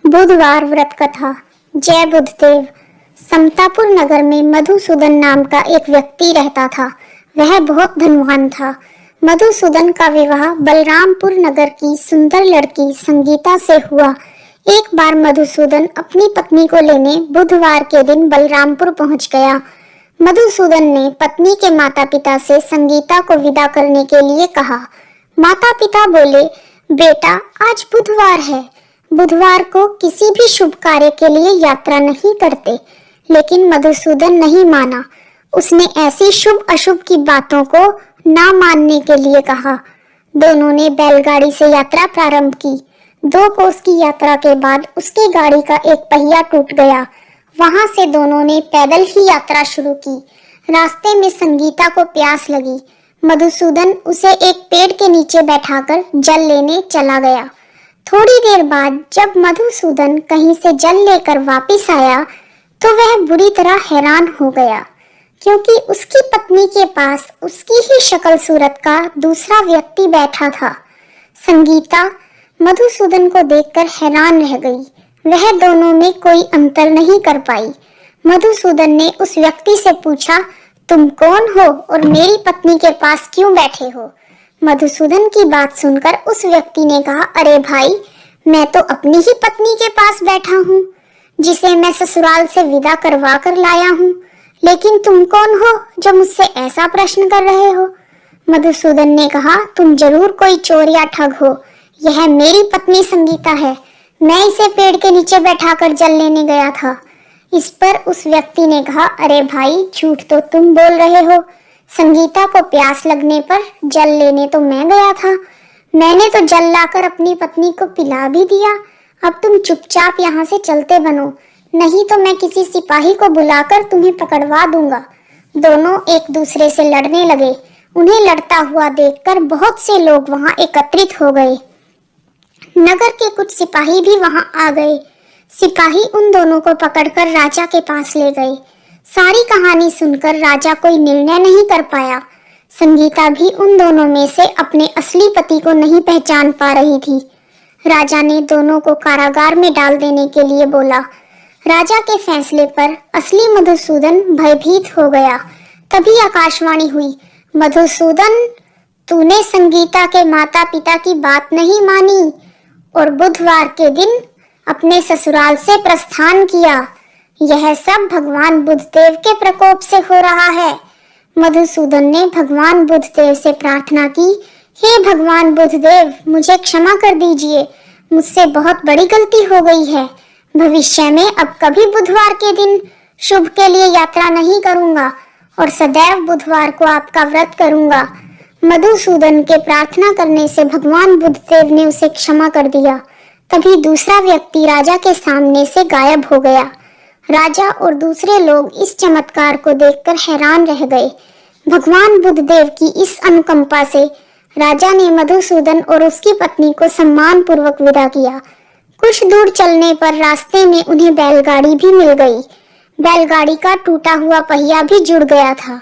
बुधवार व्रत कथा। जय बुद्धदेव। समतापुर नगर में मधुसूदन नाम का एक व्यक्ति रहता था। वह बहुत धनवान था। मधुसूदन का विवाह बलरामपुर नगर की सुंदर लड़की संगीता से हुआ। एक बार मधुसूदन अपनी पत्नी को लेने बुधवार के दिन बलरामपुर पहुंच गया। मधुसूदन ने पत्नी के माता पिता से संगीता को विदा करने के लिए कहा। माता पिता बोले, बेटा आज बुधवार है, बुधवार को किसी भी शुभ कार्य के लिए यात्रा नहीं करते। लेकिन मधुसूदन नहीं माना। उसने ऐसी शुभ अशुभ की बातों को ना मानने के लिए कहा। दोनों ने बैलगाड़ी से यात्रा प्रारंभ की। 2 कोस की यात्रा के बाद उसकी गाड़ी का एक पहिया टूट गया। वहां से दोनों ने पैदल ही यात्रा शुरू की। रास्ते में संगीता को प्यास लगी। मधुसूदन उसे एक पेड़ के नीचे बैठाकर जल लेने चला गया। थोड़ी देर बाद जब मधुसूदन कहीं से जल लेकर वापस आया तो वह बुरी तरह हैरान हो गया, क्योंकि उसकी पत्नी के पास उसकी ही शक्ल सूरत का दूसरा व्यक्ति बैठा था। संगीता मधुसूदन को देखकर हैरान रह गई। वह दोनों में कोई अंतर नहीं कर पाई। मधुसूदन ने उस व्यक्ति से पूछा, तुम कौन हो और मेरी पत्नी के पास क्यों बैठे हो? मधुसूदन की बात सुनकर उस व्यक्ति ने कहा, अरे भाई, मैं तो अपनी ही पत्नी के पास बैठा हूँ, जिसे मैं ससुराल से विदा करवा कर लाया हूँ। लेकिन तुम कौन हो जो मुझसे ऐसा प्रश्न कर रहे हो? मधुसूदन ने कहा, तुम जरूर कोई चोर या ठग हो। यह मेरी पत्नी संगीता है। मैं इसे पेड़ के नीचे बैठाकर जल लेने गया था। इस पर उस व्यक्ति ने कहा, अरे भाई, झूठ तो तुम बोल रहे हो। संगीता को प्यास लगने पर जल लेने तो मैं गया था। मैंने तो जल लाकर अपनी पत्नी को पिला भी दिया। अब तुम चुपचाप यहाँ से चलते बनो, नहीं तो मैं किसी सिपाही को बुलाकर तुम्हें पकड़वा दूंगा। दोनों एक दूसरे से लड़ने लगे। उन्हें लड़ता हुआ देखकर बहुत से लोग वहां एकत्रित हो गए। नगर के कुछ सिपाही भी वहां आ गए। सिपाही उन दोनों को पकड़कर राजा के पास ले गए। सारी कहानी सुनकर राजा कोई निर्णय नहीं कर पाया। संगीता भी उन दोनों में से अपने असली पति को नहीं पहचान पा रही थी। राजा ने दोनों को कारागार में डाल देने के लिए बोला। राजा के फैसले पर असली मधुसूदन भयभीत हो गया। तभी आकाशवाणी हुई, मधुसूदन, तूने संगीता के माता पिता की बात नहीं मानी और बुधवार के दिन अपने ससुराल से प्रस्थान किया। यह सब भगवान बुद्धदेव के प्रकोप से हो रहा है। मधुसूदन ने भगवान बुद्धदेव से प्रार्थना की, हे भगवान बुद्धदेव, मुझे क्षमा कर दीजिए। मुझसे बहुत बड़ी गलती हो गई है। भविष्य में अब कभी बुधवार के दिन शुभ के लिए यात्रा नहीं करूंगा और सदैव बुधवार को आपका व्रत करूंगा। मधुसूदन के प्रार्थना करने से भगवान बुद्धदेव ने उसे क्षमा कर दिया। तभी दूसरा व्यक्ति राजा के सामने से गायब हो गया। राजा और दूसरे लोग इस चमत्कार को देखकर हैरान रह गए। भगवान बुद्धदेव की इस अनुकंपा से राजा ने मधुसूदन और उसकी पत्नी को सम्मान पूर्वक विदा किया। कुछ दूर चलने पर रास्ते में उन्हें बैलगाड़ी भी मिल गई। बैलगाड़ी का टूटा हुआ पहिया भी जुड़ गया था।